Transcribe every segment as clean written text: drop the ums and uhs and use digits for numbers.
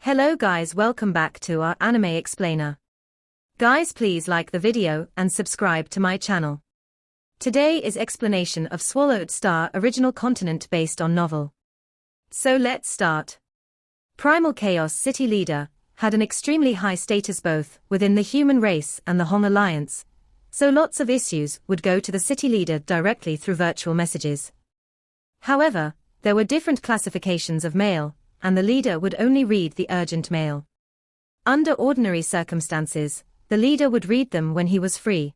Hello guys, welcome back to our anime explainer. Guys, please like the video and subscribe to my channel. Today is explanation of Swallowed Star original continent based on novel. So let's start. Primal Chaos City Leader had an extremely high status both within the human race and the Hong Alliance, so lots of issues would go to the city leader directly through virtual messages. However, there were different classifications of mail, and the leader would only read the urgent mail. Under ordinary circumstances, the leader would read them when he was free.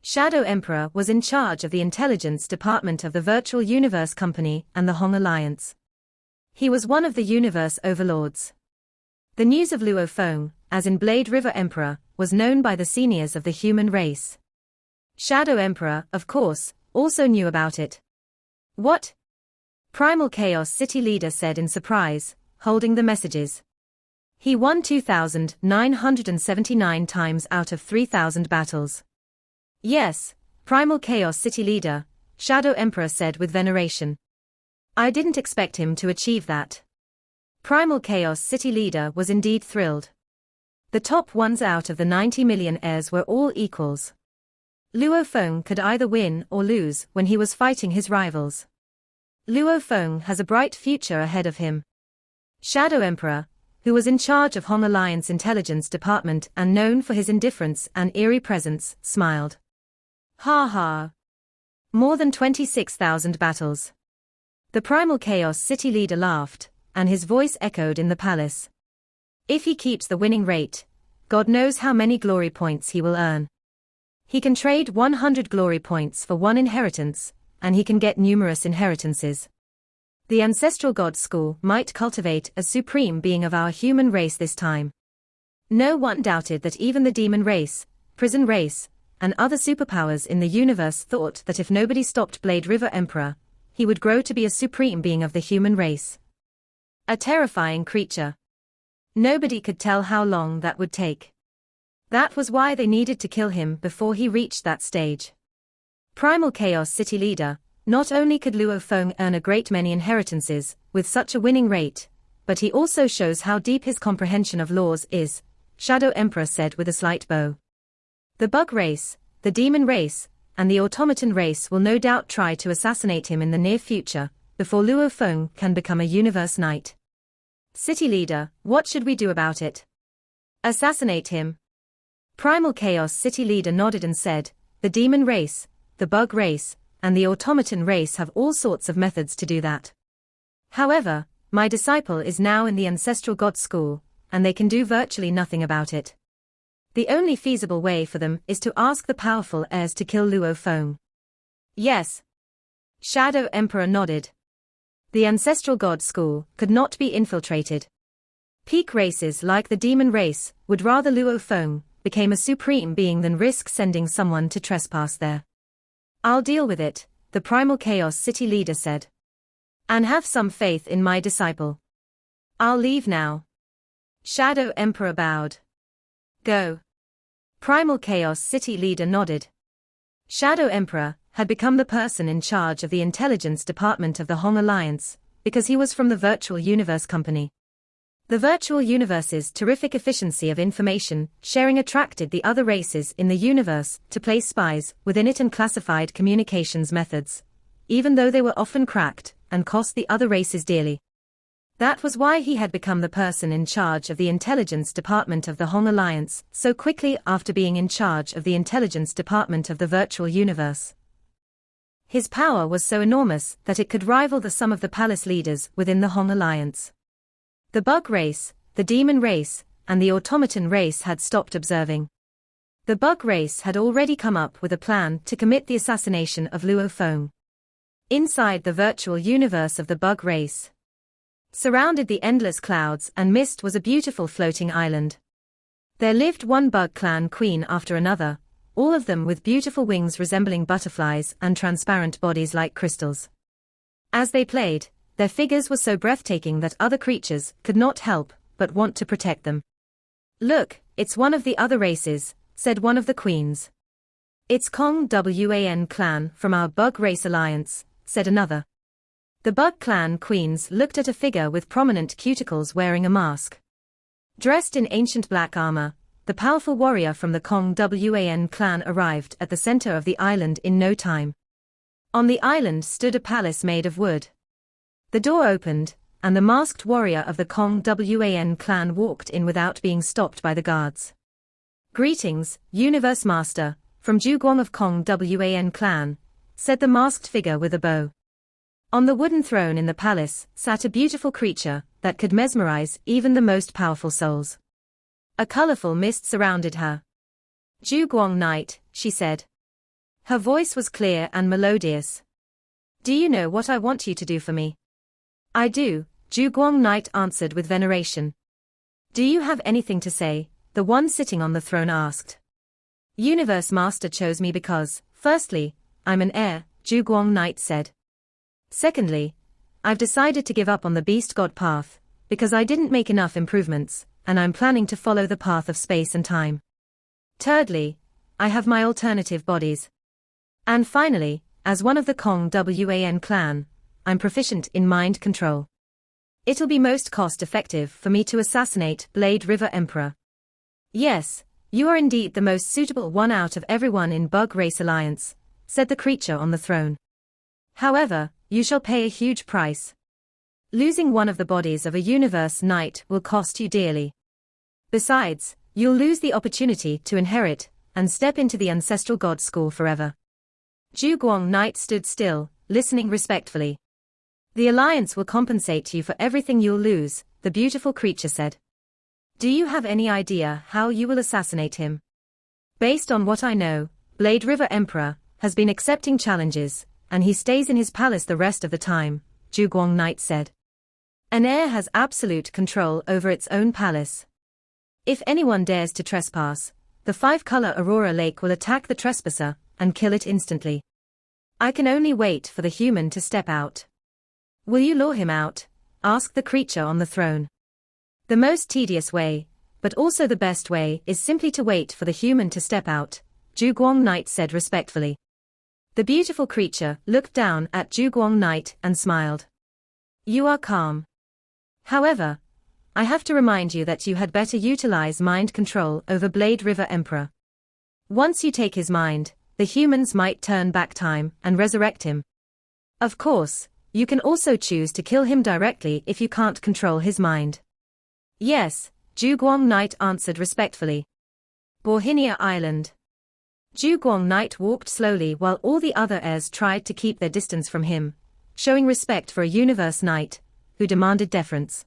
Shadow Emperor was in charge of the intelligence department of the Virtual Universe Company and the Hong Alliance. He was one of the universe overlords. The news of Luo Feng, as in Blade River Emperor, was known by the seniors of the human race. Shadow Emperor, of course, also knew about it. What? Primal Chaos City Leader said in surprise, holding the messages. He won 2,979 times out of 3,000 battles. Yes, Primal Chaos City Leader, Shadow Emperor said with veneration. I didn't expect him to achieve that. Primal Chaos City Leader was indeed thrilled. The top ones out of the 90 million heirs were all equals. Luo Feng could either win or lose when he was fighting his rivals. Luo Feng has a bright future ahead of him. Shadow Emperor, who was in charge of Hong Alliance Intelligence Department and known for his indifference and eerie presence, smiled. Ha ha. More than 26,000 battles. The Primal Chaos City Leader laughed, and his voice echoed in the palace. If he keeps the winning rate, God knows how many glory points he will earn. He can trade 100 glory points for one inheritance, and he can get numerous inheritances. The ancestral god school might cultivate a supreme being of our human race this time. No one doubted that even the demon race, prison race, and other superpowers in the universe thought that if nobody stopped Blade River Emperor, he would grow to be a supreme being of the human race. A terrifying creature. Nobody could tell how long that would take. That was why they needed to kill him before he reached that stage. Primal Chaos City Leader, not only could Luo Feng earn a great many inheritances with such a winning rate, but he also shows how deep his comprehension of laws is, Shadow Emperor said with a slight bow. The bug race, the demon race, and the automaton race will no doubt try to assassinate him in the near future, before Luo Feng can become a universe knight. City Leader, what should we do about it? Assassinate him. Primal Chaos City Leader nodded and said, the demon race, the bug race, and the automaton race have all sorts of methods to do that. However, my disciple is now in the ancestral god school, and they can do virtually nothing about it. The only feasible way for them is to ask the powerful heirs to kill Luo Feng. Yes. Shadow Emperor nodded. The ancestral god school could not be infiltrated. Peak races like the demon race would rather Luo Feng became a supreme being than risk sending someone to trespass there. I'll deal with it, the Primal Chaos City Leader said. And have some faith in my disciple. I'll leave now. Shadow Emperor bowed. Go. Primal Chaos City Leader nodded. Shadow Emperor had become the person in charge of the intelligence department of the Hong Alliance, because he was from the Virtual Universe Company. The Virtual Universe's terrific efficiency of information sharing attracted the other races in the universe to place spies within it and classified communications methods, even though they were often cracked and cost the other races dearly. That was why he had become the person in charge of the intelligence department of the Hong Alliance so quickly after being in charge of the intelligence department of the Virtual Universe. His power was so enormous that it could rival the sum of the palace leaders within the Hong Alliance. The bug race, the demon race, and the automaton race had stopped observing. The bug race had already come up with a plan to commit the assassination of Luo Feng. Inside the virtual universe of the bug race, surrounded the endless clouds and mist, was a beautiful floating island. There lived one bug clan queen after another, all of them with beautiful wings resembling butterflies and transparent bodies like crystals. As they played, their figures were so breathtaking that other creatures could not help but want to protect them. Look, it's one of the other races, said one of the queens. It's Kong Wan clan from our Bug Race Alliance, said another. The Bug Clan queens looked at a figure with prominent cuticles wearing a mask. Dressed in ancient black armor, the powerful warrior from the Kong Wan clan arrived at the center of the island in no time. On the island stood a palace made of wood. The door opened, and the masked warrior of the Kong Wan clan walked in without being stopped by the guards. "Greetings, Universe Master, from Zhuguang of Kong Wan clan," said the masked figure with a bow. On the wooden throne in the palace sat a beautiful creature that could mesmerize even the most powerful souls. A colorful mist surrounded her. "Zhuguang Knight," she said. Her voice was clear and melodious. "Do you know what I want you to do for me?" "I do," Zhuguang Knight answered with veneration. "Do you have anything to say?" the one sitting on the throne asked. "Universe Master chose me because, firstly, I'm an heir," Zhuguang Knight said. "Secondly, I've decided to give up on the beast god path, because I didn't make enough improvements, and I'm planning to follow the path of space and time. Thirdly, I have my alternative bodies. And finally, as one of the Kong Wan clan, I'm proficient in mind control. It'll be most cost-effective for me to assassinate Blade River Emperor." "Yes, you are indeed the most suitable one out of everyone in Bug Race Alliance," said the creature on the throne. "However, you shall pay a huge price. Losing one of the bodies of a Universe Knight will cost you dearly. Besides, you'll lose the opportunity to inherit and step into the ancestral god school forever." Zhuguang Knight stood still, listening respectfully. "The Alliance will compensate you for everything you'll lose," the beautiful creature said. "Do you have any idea how you will assassinate him?" "Based on what I know, Blade River Emperor has been accepting challenges, and he stays in his palace the rest of the time," Zhuguang Knight said. "An heir has absolute control over its own palace. If anyone dares to trespass, the five-color Aurora Lake will attack the trespasser and kill it instantly. I can only wait for the human to step out." "Will you lure him out?" asked the creature on the throne. "The most tedious way, but also the best way, is simply to wait for the human to step out," Zhuguang Knight said respectfully. The beautiful creature looked down at Zhuguang Knight and smiled. "You are calm. However, I have to remind you that you had better utilize mind control over Blade River Emperor. Once you take his mind, the humans might turn back time and resurrect him. Of course, you can also choose to kill him directly if you can't control his mind." "Yes," Zhuguang Knight answered respectfully. Borhinia Island. Zhuguang Knight walked slowly while all the other heirs tried to keep their distance from him, showing respect for a Universe Knight who demanded deference.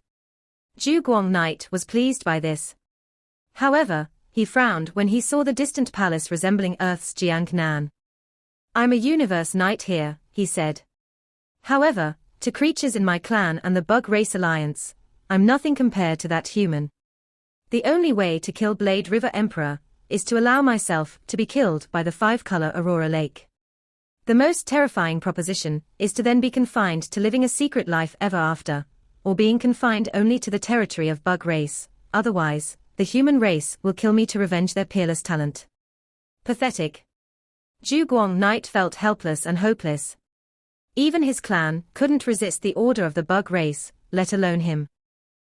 Zhuguang Knight was pleased by this. However, he frowned when he saw the distant palace resembling Earth's Jiangnan. "I'm a Universe Knight here," he said. "However, to creatures in my clan and the Bug Race Alliance, I'm nothing compared to that human. The only way to kill Blade River Emperor is to allow myself to be killed by the five-color Aurora Lake. The most terrifying proposition is to then be confined to living a secret life ever after, or being confined only to the territory of Bug Race. Otherwise, the human race will kill me to revenge their peerless talent." Pathetic. Zhuguang Knight felt helpless and hopeless. Even his clan couldn't resist the order of the Bug Race, let alone him.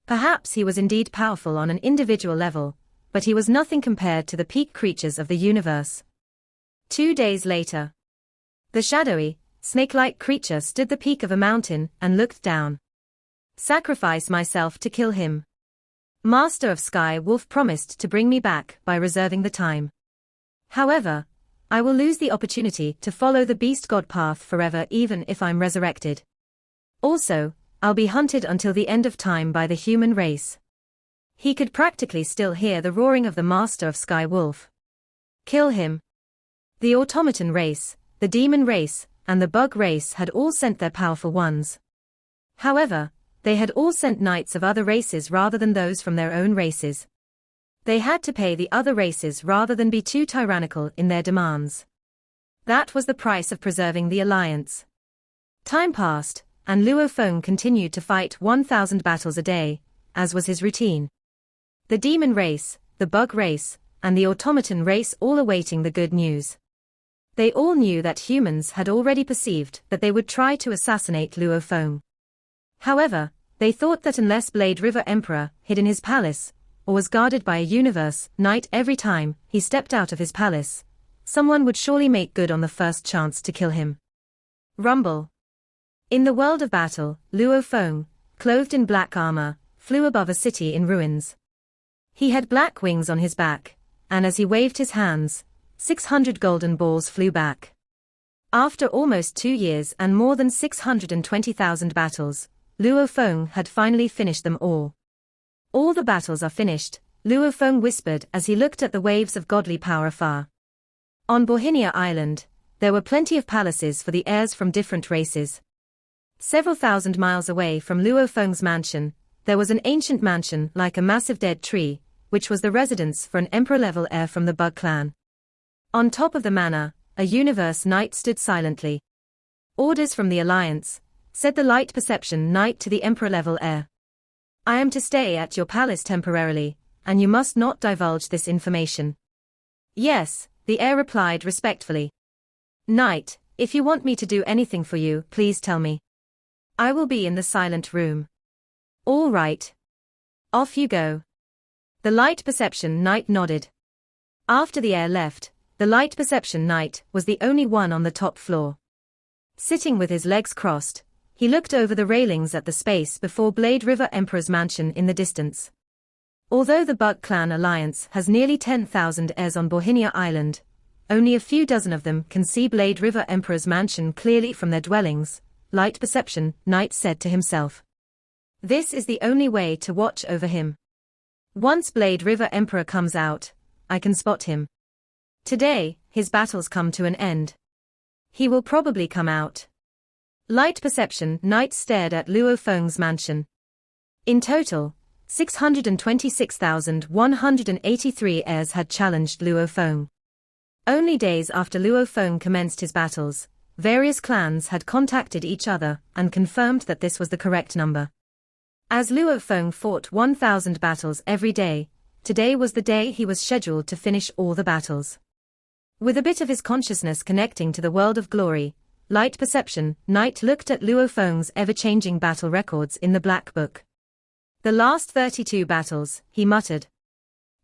Perhaps he was indeed powerful on an individual level, but he was nothing compared to the peak creatures of the universe. 2 days later, the shadowy, snake-like creature stood the peak of a mountain and looked down. "Sacrifice myself to kill him. Master of Sky Wolf promised to bring me back by reserving the time. However, I will lose the opportunity to follow the beast god path forever even if I'm resurrected. Also, I'll be hunted until the end of time by the human race." He could practically still hear the roaring of the Master of Sky Wolf. "Kill him." The automaton race, the demon race, and the bug race had all sent their powerful ones. However, they had all sent knights of other races rather than those from their own races. They had to pay the other races rather than be too tyrannical in their demands. That was the price of preserving the alliance. Time passed, and Luo Feng continued to fight 1,000 battles a day, as was his routine. The demon race, the bug race, and the automaton race all awaiting the good news. They all knew that humans had already perceived that they would try to assassinate Luo Feng. However, they thought that unless Blade River Emperor hid in his palace, or was guarded by a universe knight every time he stepped out of his palace, someone would surely make good on the first chance to kill him. Rumble. In the world of battle, Luo Feng, clothed in black armor, flew above a city in ruins. He had black wings on his back, and as he waved his hands, 600 golden balls flew back. After almost 2 years and more than 620,000 battles, Luo Feng had finally finished them all. All the battles are finished, Luo Feng whispered as he looked at the waves of godly power afar. On Bohinia Island, there were plenty of palaces for the heirs from different races. Several thousand miles away from Luo Feng's mansion, there was an ancient mansion like a massive dead tree, which was the residence for an emperor-level heir from the Bug clan. On top of the manor, a universe knight stood silently. "Orders from the Alliance," said the light perception knight to the emperor-level heir. "I am to stay at your palace temporarily, and you must not divulge this information." "Yes," the heir replied respectfully. "Knight, if you want me to do anything for you, please tell me. I will be in the silent room." "All right. Off you go." The light perception knight nodded. After the heir left, the light perception knight was the only one on the top floor. Sitting with his legs crossed, he looked over the railings at the space before Blade River Emperor's mansion in the distance. Although the Bug Clan Alliance has nearly 10,000 heirs on Bohinia Island, only a few dozen of them can see Blade River Emperor's mansion clearly from their dwellings, Light Perception Knight said to himself. This is the only way to watch over him. Once Blade River Emperor comes out, I can spot him. Today, his battles come to an end. He will probably come out. Light Perception Knight stared at Luo Feng's mansion. In total, 626,183 heirs had challenged Luo Feng. Only days after Luo Feng commenced his battles, various clans had contacted each other and confirmed that this was the correct number. As Luo Feng fought 1,000 battles every day, today was the day he was scheduled to finish all the battles. With a bit of his consciousness connecting to the world of glory, Light Perception Knight looked at Luo Feng's ever-changing battle records in the Black Book. "The last 32 battles," he muttered.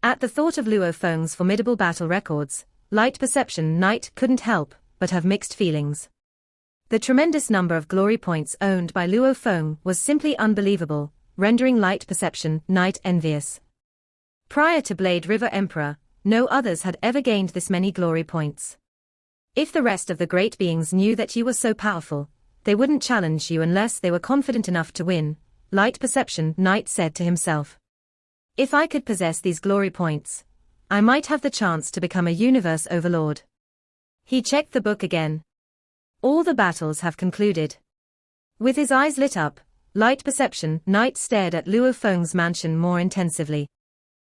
At the thought of Luo Feng's formidable battle records, Light Perception Knight couldn't help but have mixed feelings. The tremendous number of glory points owned by Luo Feng was simply unbelievable, rendering Light Perception Knight envious. Prior to Blade River Emperor, no others had ever gained this many glory points. If the rest of the great beings knew that you were so powerful, they wouldn't challenge you unless they were confident enough to win, Light Perception Knight said to himself. If I could possess these glory points, I might have the chance to become a universe overlord. He checked the book again. All the battles have concluded. With his eyes lit up, Light Perception Knight stared at Luo Feng's mansion more intensively.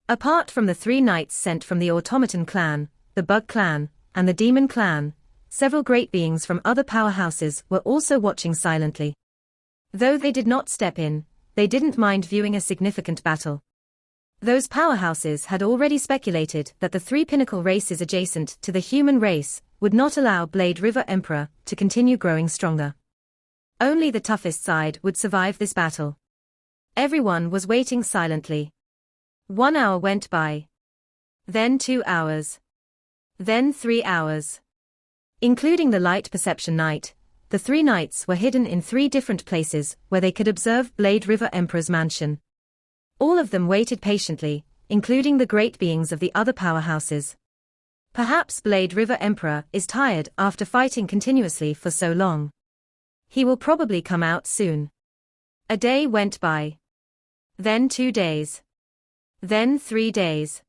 Apart from the 3 knights sent from the Automaton clan, the Bug clan, and the Demon clan, several great beings from other powerhouses were also watching silently. Though they did not step in, they didn't mind viewing a significant battle. Those powerhouses had already speculated that the 3 pinnacle races adjacent to the human race would not allow Blade River Emperor to continue growing stronger. Only the toughest side would survive this battle. Everyone was waiting silently. 1 hour went by. Then 2 hours. Then 3 hours. Including the Light Perception Knight, the 3 knights were hidden in 3 different places where they could observe Blade River Emperor's mansion. All of them waited patiently, including the great beings of the other powerhouses. Perhaps Blade River Emperor is tired after fighting continuously for so long. He will probably come out soon. A day went by. Then 2 days. Then 3 days.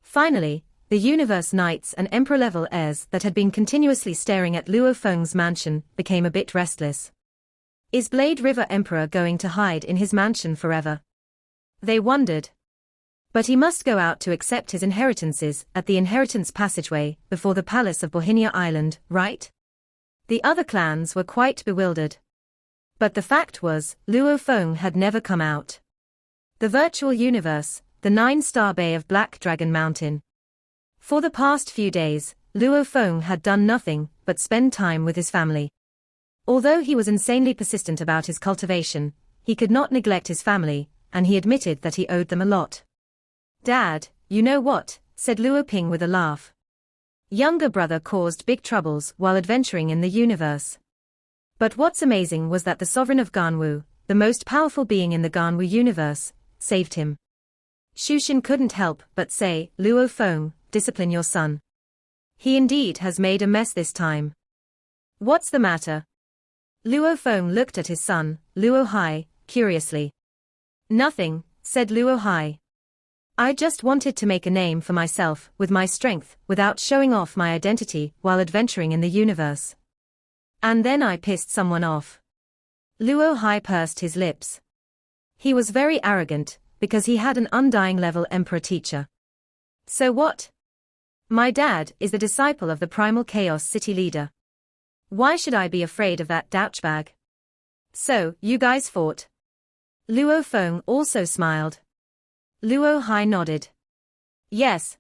Finally, the universe knights and emperor-level heirs that had been continuously staring at Luo Feng's mansion became a bit restless. Is Blade River Emperor going to hide in his mansion forever? They wondered. But he must go out to accept his inheritances at the inheritance passageway before the palace of Bohinia Island, right? The other clans were quite bewildered. But the fact was, Luo Feng had never come out. The virtual universe, the 9-star bay of Black Dragon Mountain. For the past few days, Luo Feng had done nothing but spend time with his family. Although he was insanely persistent about his cultivation, he could not neglect his family, and he admitted that he owed them a lot. Dad, you know what, said Luo Ping with a laugh. Younger brother caused big troubles while adventuring in the universe. But what's amazing was that the sovereign of Ganwu, the most powerful being in the Ganwu universe, saved him. Shushin couldn't help but say, Luo Feng, discipline your son. He indeed has made a mess this time. What's the matter? Luo Feng looked at his son, Luo Hai, curiously. Nothing, said Luo Hai. I just wanted to make a name for myself with my strength without showing off my identity while adventuring in the universe. And then I pissed someone off. Luo Hai pursed his lips. He was very arrogant, because he had an undying level emperor teacher. So what? My dad is the disciple of the primal chaos city leader. Why should I be afraid of that douchebag? So, you guys fought? Luo Feng also smiled. Luo Hai nodded. Yes.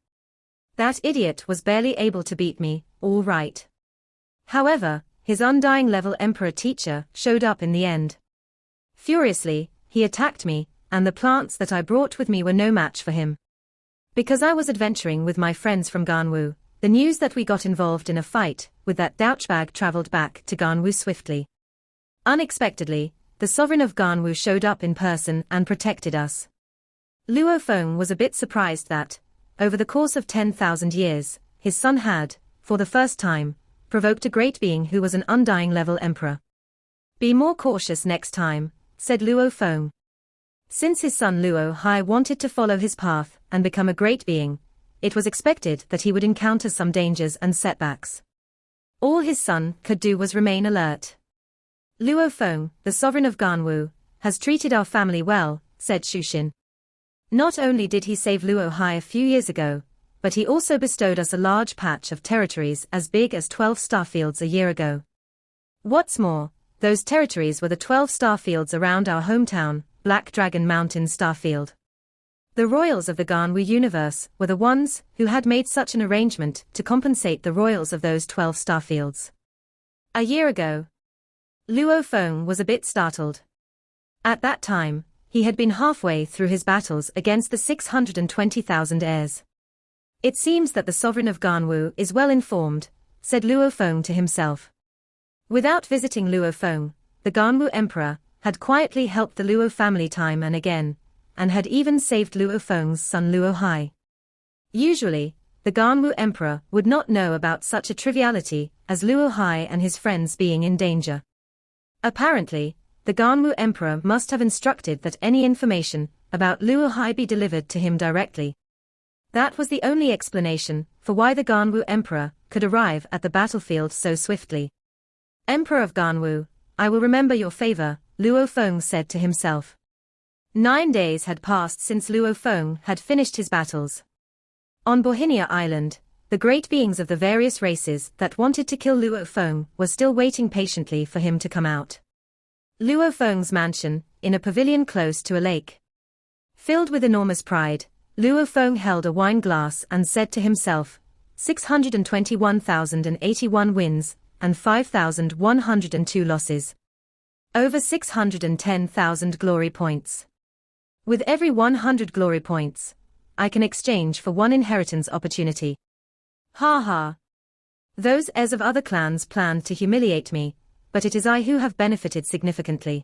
That idiot was barely able to beat me, all right. However, his undying level emperor teacher showed up in the end. Furiously, he attacked me, and the plants that I brought with me were no match for him. Because I was adventuring with my friends from Ganwu, the news that we got involved in a fight with that douchebag traveled back to Ganwu swiftly. Unexpectedly, the sovereign of Ganwu showed up in person and protected us. Luo Feng was a bit surprised that, over the course of 10,000 years, his son had, for the first time, provoked a great being who was an undying level emperor. Be more cautious next time, said Luo Feng. Since his son Luo Hai wanted to follow his path and become a great being, it was expected that he would encounter some dangers and setbacks. All his son could do was remain alert. Luo Feng, the sovereign of Ganwu, has treated our family well, said Shushin. Not only did he save Luo Hai a few years ago, but he also bestowed us a large patch of territories as big as 12 starfields a year ago. What's more, those territories were the 12 starfields around our hometown, Black Dragon Mountain Starfield. The royals of the Ganwu universe were the ones who had made such an arrangement to compensate the royals of those 12 starfields. A year ago, Luo Feng was a bit startled. At that time, he had been halfway through his battles against the 620,000 heirs. It seems that the sovereign of Ganwu is well informed, said Luo Feng to himself. Without visiting Luo Feng, the Ganwu emperor had quietly helped the Luo family time and again, and had even saved Luo Feng's son Luo Hai. Usually, the Ganwu emperor would not know about such a triviality as Luo Hai and his friends being in danger. Apparently, the Ganwu emperor must have instructed that any information about Luo Hai be delivered to him directly. That was the only explanation for why the Ganwu emperor could arrive at the battlefield so swiftly. Emperor of Ganwu, I will remember your favor, Luo Feng said to himself. 9 days had passed since Luo Feng had finished his battles. On Bohinia Island, the great beings of the various races that wanted to kill Luo Feng were still waiting patiently for him to come out. Luo Feng's mansion, in a pavilion close to a lake. Filled with enormous pride, Luo Feng held a wine glass and said to himself, 621,081 wins, and 5,102 losses. Over 610,000 glory points. With every 100 glory points, I can exchange for 1 inheritance opportunity. Ha ha. Those heirs of other clans planned to humiliate me, but it is I who have benefited significantly.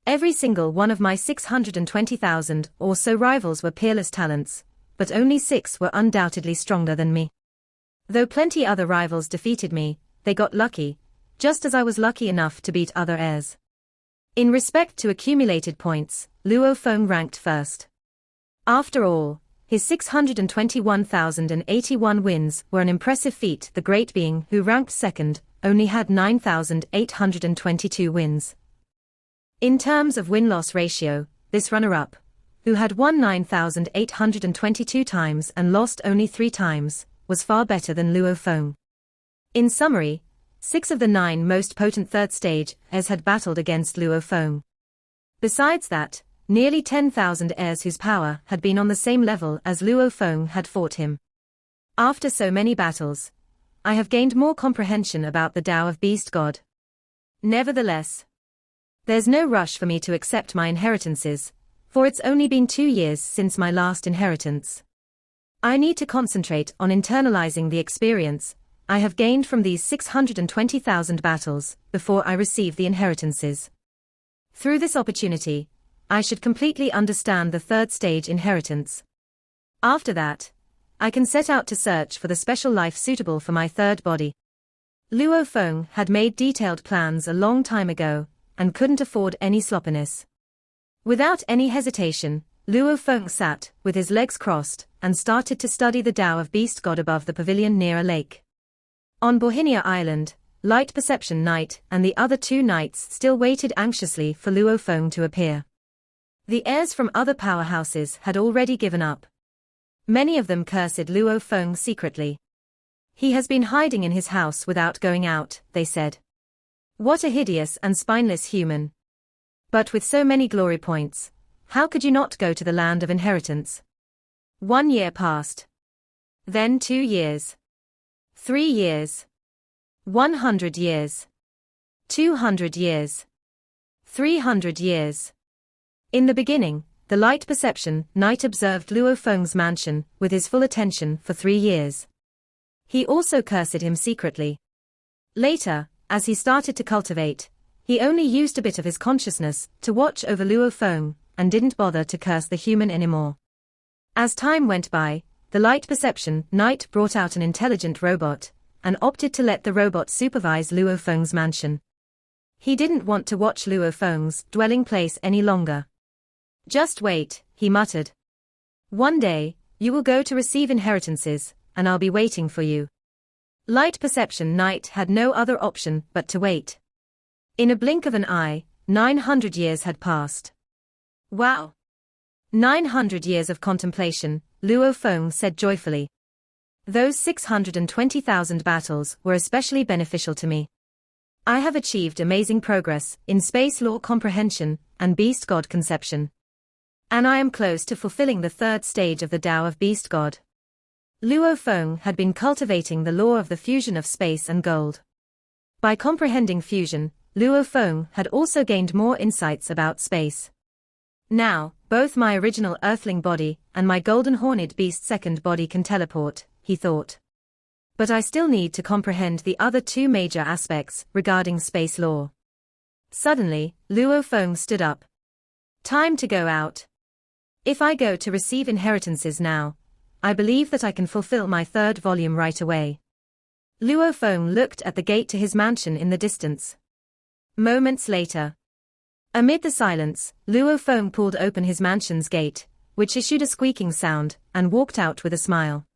Every single one of my 620,000 or so rivals were peerless talents, but only 6 were undoubtedly stronger than me. Though plenty other rivals defeated me, they got lucky, just as I was lucky enough to beat other heirs. In respect to accumulated points, Luo Feng ranked first. After all, his 621,081 wins were an impressive feat. The great being who ranked second only had 9,822 wins. In terms of win-loss ratio, this runner-up, who had won 9,822 times and lost only 3 times, was far better than Luo Feng. In summary, 6 of the 9 most potent third-stage heirs had battled against Luo Feng. Besides that, nearly 10,000 heirs whose power had been on the same level as Luo Feng had fought him. After so many battles, I have gained more comprehension about the Tao of Beast God. Nevertheless, there's no rush for me to accept my inheritances, For it's only been 2 years since my last inheritance. I need to concentrate on internalizing the experience I have gained from these 620,000 battles before I receive the inheritances. Through this opportunity, I should completely understand the third stage inheritance. After that, I can set out to search for the special life suitable for my third body. Luo Feng had made detailed plans a long time ago, and couldn't afford any sloppiness. Without any hesitation, Luo Feng sat, with his legs crossed, and started to study the Tao of Beast God above the pavilion near a lake. On Bohinia Island, Light Perception Knight and the other 2 knights still waited anxiously for Luo Feng to appear. The heirs from other powerhouses had already given up. Many of them cursed Luo Feng secretly. He has been hiding in his house without going out, they said. What a hideous and spineless human. But with so many glory points, how could you not go to the land of inheritance? 1 year passed. Then 2 years. 3 years. 100 years. 200 years. 300 years. In the beginning, the Light Perception Knight observed Luo Feng's mansion with his full attention for 3 years. He also cursed him secretly. Later, as he started to cultivate, he only used a bit of his consciousness to watch over Luo Feng, and didn't bother to curse the human anymore. As time went by, the Light Perception Knight brought out an intelligent robot, and opted to let the robot supervise Luo Feng's mansion. He didn't want to watch Luo Feng's dwelling place any longer. Just wait, he muttered. One day, you will go to receive inheritances, and I'll be waiting for you. Light Perception Knight had no other option but to wait. In a blink of an eye, 900 years had passed. Wow! 900 years of contemplation, Luo Feng said joyfully. Those 620,000 battles were especially beneficial to me. I have achieved amazing progress in space law comprehension and beast god conception. And I am close to fulfilling the third stage of the Tao of Beast God. Luo Feng had been cultivating the law of the fusion of space and gold. By comprehending fusion, Luo Feng had also gained more insights about space. Now, both my original earthling body and my golden horned beast second body can teleport, he thought. But I still need to comprehend the other 2 major aspects regarding space law. Suddenly, Luo Feng stood up. Time to go out. If I go to receive inheritances now, I believe that I can fulfill my third volume right away. Luo Feng looked at the gate to his mansion in the distance. Moments later. Amid the silence, Luo Feng pulled open his mansion's gate, which issued a squeaking sound, and walked out with a smile.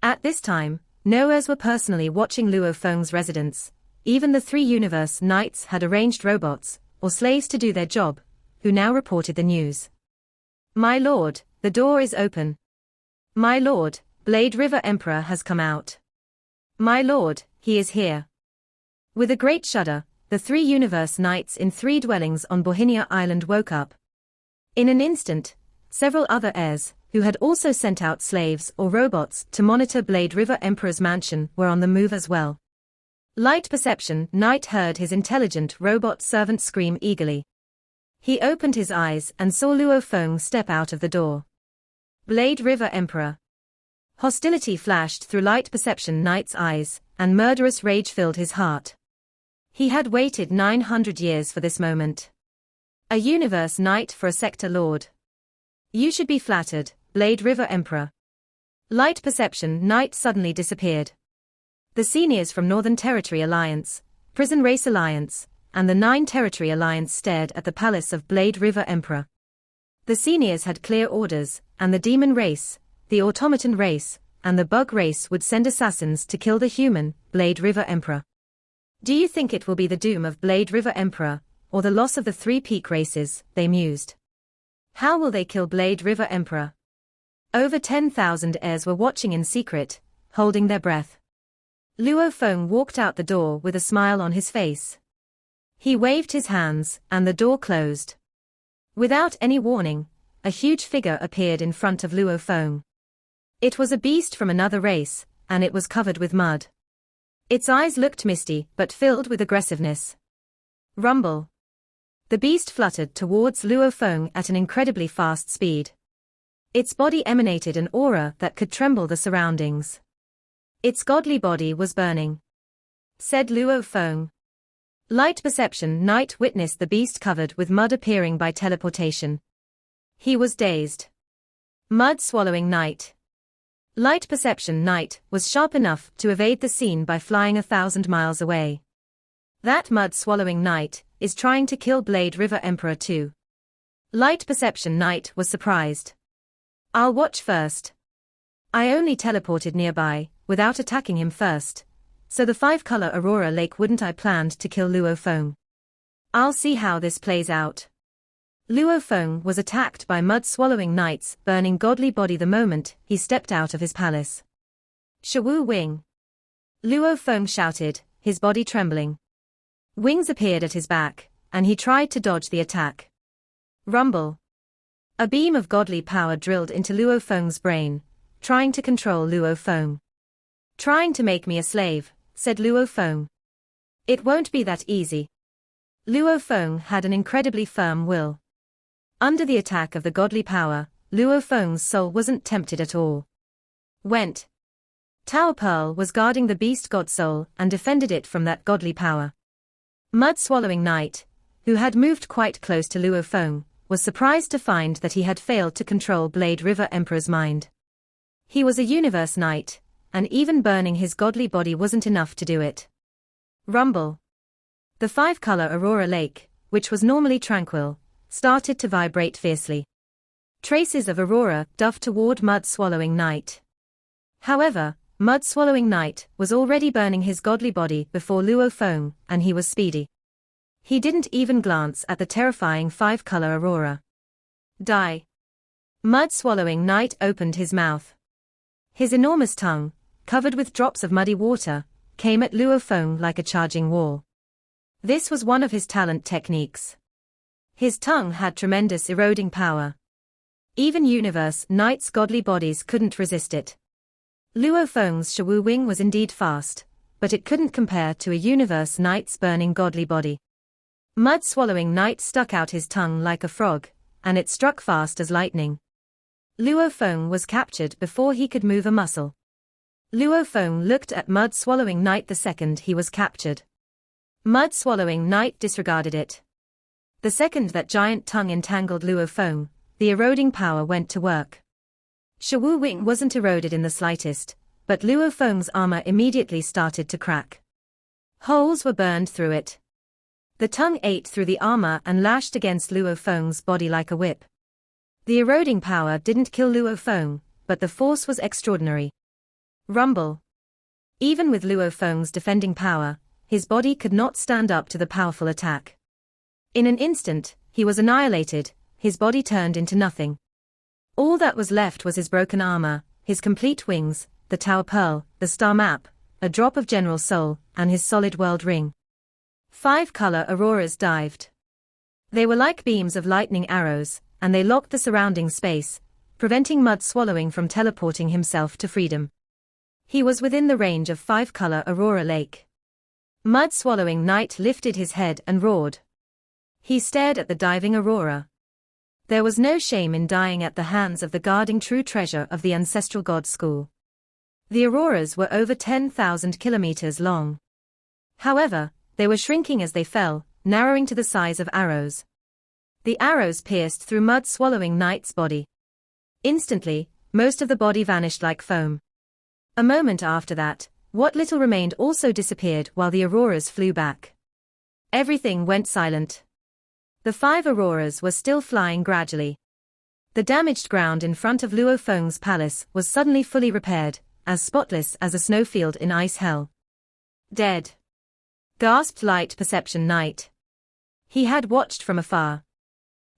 At this time, no heirs were personally watching Luo Feng's residence. Even the 3 universe knights had arranged robots, or slaves to do their job, who now reported the news. My lord, the door is open. My lord, Blade River Emperor has come out. My lord, he is here. With a great shudder, the 3 universe knights in 3 dwellings on Bohinia Island woke up. In an instant, several other heirs, who had also sent out slaves or robots to monitor Blade River Emperor's mansion, were on the move as well. Light Perception Knight heard his intelligent robot servant scream eagerly. He opened his eyes and saw Luo Feng step out of the door. Blade River Emperor. Hostility flashed through Light Perception Knight's eyes, and murderous rage filled his heart. He had waited 900 years for this moment. A universe knight for a sector lord. You should be flattered, Blade River Emperor. Light Perception Knight suddenly disappeared. The seniors from Northern Territory Alliance, Prison Race Alliance, and the 9 Territory Alliance stared at the palace of Blade River Emperor. The seniors had clear orders, and the demon race, the automaton race, and the bug race would send assassins to kill the human, Blade River Emperor. Do you think it will be the doom of Blade River Emperor, or the loss of the 3 peak races, they mused. How will they kill Blade River Emperor? Over 10,000 heirs were watching in secret, holding their breath. Luo Feng walked out the door with a smile on his face. He waved his hands, and the door closed. Without any warning, a huge figure appeared in front of Luo Feng. It was a beast from another race, and it was covered with mud. Its eyes looked misty but filled with aggressiveness. Rumble. The beast fluttered towards Luo Feng at an incredibly fast speed. Its body emanated an aura that could tremble the surroundings. Its godly body was burning, said Luo Feng. Light Perception Knight witnessed the beast covered with mud appearing by teleportation. He was dazed. Mud Swallowing Knight. Light Perception Knight was sharp enough to evade the scene by flying 1,000 miles away. That Mud Swallowing Knight is trying to kill Blade River Emperor too. Light Perception Knight was surprised. I'll watch first. I only teleported nearby, without attacking him first. So the 5-color Aurora Lake wouldn't I planned to kill Luo Feng. I'll see how this plays out. Luo Feng was attacked by Mud-Swallowing Knight's burning godly body the moment he stepped out of his palace. Shawu Wing. Luo Feng shouted, his body trembling. Wings appeared at his back, and he tried to dodge the attack. Rumble. A beam of godly power drilled into Luo Feng's brain, trying to control Luo Feng. Trying to make me a slave, said Luo Feng. It won't be that easy. Luo Feng had an incredibly firm will. Under the attack of the godly power, Luo Feng's soul wasn't tempted at all. Went. Tower Pearl was guarding the beast god soul and defended it from that godly power. Mud-Swallowing Knight, who had moved quite close to Luo Feng, was surprised to find that he had failed to control Blade River Emperor's mind. He was a universe knight, and even burning his godly body wasn't enough to do it. Rumble. The 5-color Aurora Lake, which was normally tranquil, started to vibrate fiercely. Traces of Aurora dove toward Mud-Swallowing Knight. However, Mud-Swallowing Knight was already burning his godly body before Luo Feng, and he was speedy. He didn't even glance at the terrifying 5-color Aurora. Die. Mud-Swallowing Knight opened his mouth. His enormous tongue, covered with drops of muddy water, came at Luo Feng like a charging wall. This was one of his talent techniques. His tongue had tremendous eroding power. Even universe knights' godly bodies couldn't resist it. Luo Feng's Shawu Wing was indeed fast, but it couldn't compare to a universe knight's burning godly body. Mud-Swallowing Knight stuck out his tongue like a frog, and it struck fast as lightning. Luo Feng was captured before he could move a muscle. Luo Feng looked at Mud-Swallowing Knight the second he was captured. Mud-Swallowing Knight disregarded it. The second that giant tongue entangled Luo Feng, the eroding power went to work. Shawu Wing wasn't eroded in the slightest, but Luo Feng's armor immediately started to crack. Holes were burned through it. The tongue ate through the armor and lashed against Luo Feng's body like a whip. The eroding power didn't kill Luo Feng, but the force was extraordinary. Rumble. Even with Luo Feng's defending power, his body could not stand up to the powerful attack. In an instant, he was annihilated, his body turned into nothing. All that was left was his broken armor, his complete wings, the Tower Pearl, the star map, a drop of general soul, and his solid world ring. 5-color auroras dived. They were like beams of lightning arrows, and they locked the surrounding space, preventing Mud-Swallowing from teleporting himself to freedom. He was within the range of 5-color Aurora Lake. Mud-Swallowing Knight lifted his head and roared. He stared at the diving Aurora. There was no shame in dying at the hands of the guarding true treasure of the ancestral god school. The auroras were over 10,000 kilometers long. However, they were shrinking as they fell, narrowing to the size of arrows. The arrows pierced through Mud-Swallowing Knight's body. Instantly, most of the body vanished like foam. A moment after that, what little remained also disappeared while the auroras flew back. Everything went silent. The 5 auroras were still flying gradually. The damaged ground in front of Luo Feng's palace was suddenly fully repaired, as spotless as a snowfield in ice hell. Dead. Gasped Light Perception Knight. He had watched from afar.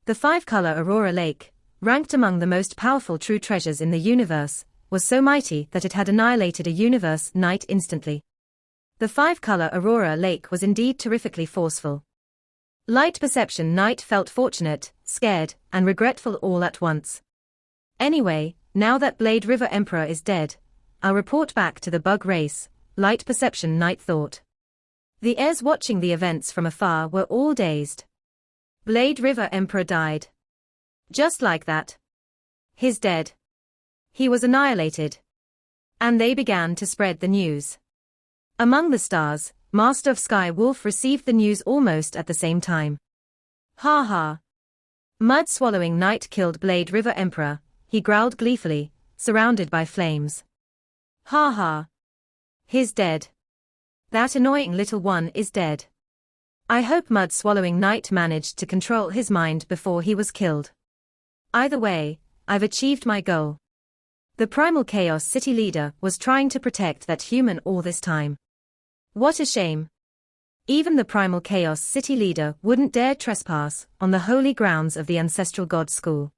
The 5-color Aurora Lake, ranked among the most powerful true treasures in the universe, was so mighty that it had annihilated a universe knight instantly. The 5-color Aurora Lake was indeed terrifically forceful. Light Perception Knight felt fortunate, scared, and regretful all at once. Anyway, now that Blade River Emperor is dead, I'll report back to the bug race, Light Perception Knight thought. The heirs watching the events from afar were all dazed. Blade River Emperor died. Just like that. He's dead. He was annihilated. And they began to spread the news. Among the stars, Master of Sky Wolf received the news almost at the same time. Ha ha. Mud-swallowing Knight killed Blade River Emperor, he growled gleefully, surrounded by flames. Ha ha. He's dead. That annoying little one is dead. I hope Mud-swallowing Knight managed to control his mind before he was killed. Either way, I've achieved my goal. The Primal Chaos City leader was trying to protect that human all this time. What a shame. Even the Primal Chaos City leader wouldn't dare trespass on the holy grounds of the ancestral god school.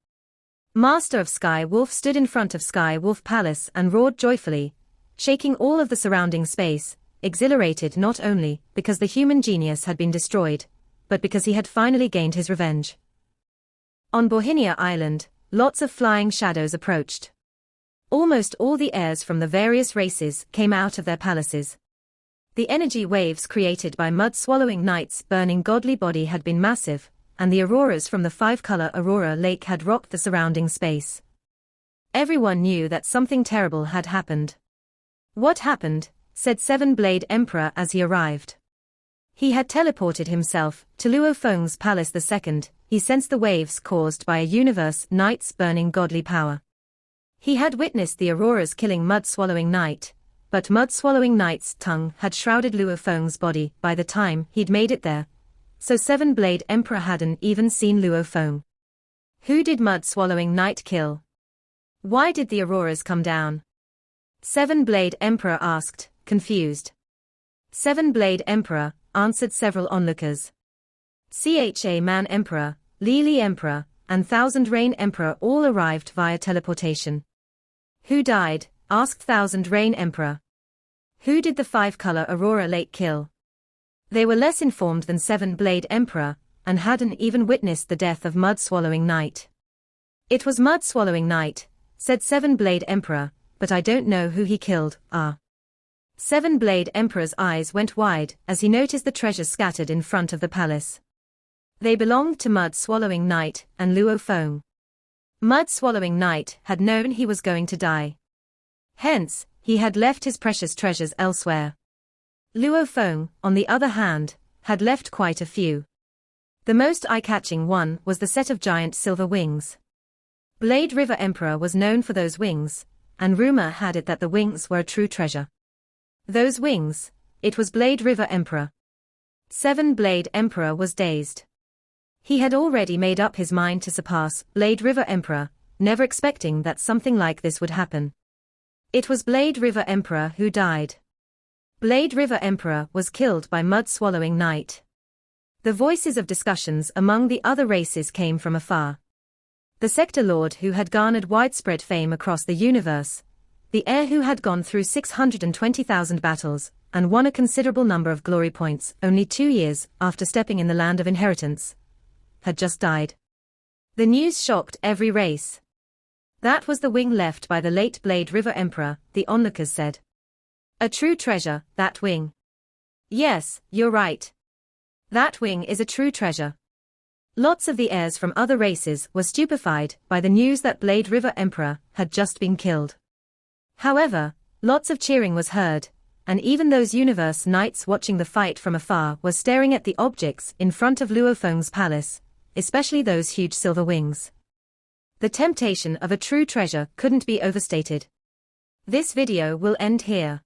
Master of Sky Wolf stood in front of Sky Wolf Palace and roared joyfully, shaking all of the surrounding space, exhilarated not only because the human genius had been destroyed, but because he had finally gained his revenge. On Bohinia Island, lots of flying shadows approached. Almost all the heirs from the various races came out of their palaces. The energy waves created by Mud-swallowing Knight's burning godly body had been massive, and the auroras from the five-color Aurora Lake had rocked the surrounding space. Everyone knew that something terrible had happened. What happened? Said Seven-Blade Emperor as he arrived. He had teleported himself to Luo Feng's palace the second he sensed the waves caused by a universe Knight's burning godly power. He had witnessed the auroras killing Mud-swallowing Knight, but Mud-swallowing Knight's tongue had shrouded Luo Feng's body by the time he'd made it there, so Seven-Blade Emperor hadn't even seen Luo Feng. Who did Mud-swallowing Knight kill? Why did the auroras come down? Seven-Blade Emperor asked, confused. Seven-Blade Emperor, answered several onlookers. Cha Man Emperor, Li Emperor, and Thousand Rain Emperor all arrived via teleportation. Who died? Asked Thousand Rain Emperor. Who did the five-color Aurora Lake kill? They were less informed than Seven-Blade Emperor, and hadn't even witnessed the death of Mud-swallowing Knight. It was Mud-swallowing Knight, said Seven-Blade Emperor, but I don't know who he killed. Seven-Blade Emperor's eyes went wide as he noticed the treasures scattered in front of the palace. They belonged to Mud-swallowing Knight and Luo Feng. Mud-swallowing Knight had known he was going to die. Hence, he had left his precious treasures elsewhere. Luo Feng, on the other hand, had left quite a few. The most eye-catching one was the set of giant silver wings. Blade River Emperor was known for those wings, and rumor had it that the wings were a true treasure. Those wings, it was Blade River Emperor. Seven-Blade Emperor was dazed. He had already made up his mind to surpass Blade River Emperor, never expecting that something like this would happen. It was Blade River Emperor who died. Blade River Emperor was killed by Mud-swallowing Knight. The voices of discussions among the other races came from afar. The Sector Lord who had garnered widespread fame across the universe, the heir who had gone through 620,000 battles, and won a considerable number of glory points only 2 years after stepping in the land of inheritance, had just died. The news shocked every race. That was the wing left by the late Blade River Emperor, the onlookers said. A true treasure, that wing. Yes, you're right. That wing is a true treasure. Lots of the heirs from other races were stupefied by the news that Blade River Emperor had just been killed. However, lots of cheering was heard, and even those universe knights watching the fight from afar were staring at the objects in front of Luo Feng's palace, especially those huge silver wings. The temptation of a true treasure couldn't be overstated. This video will end here.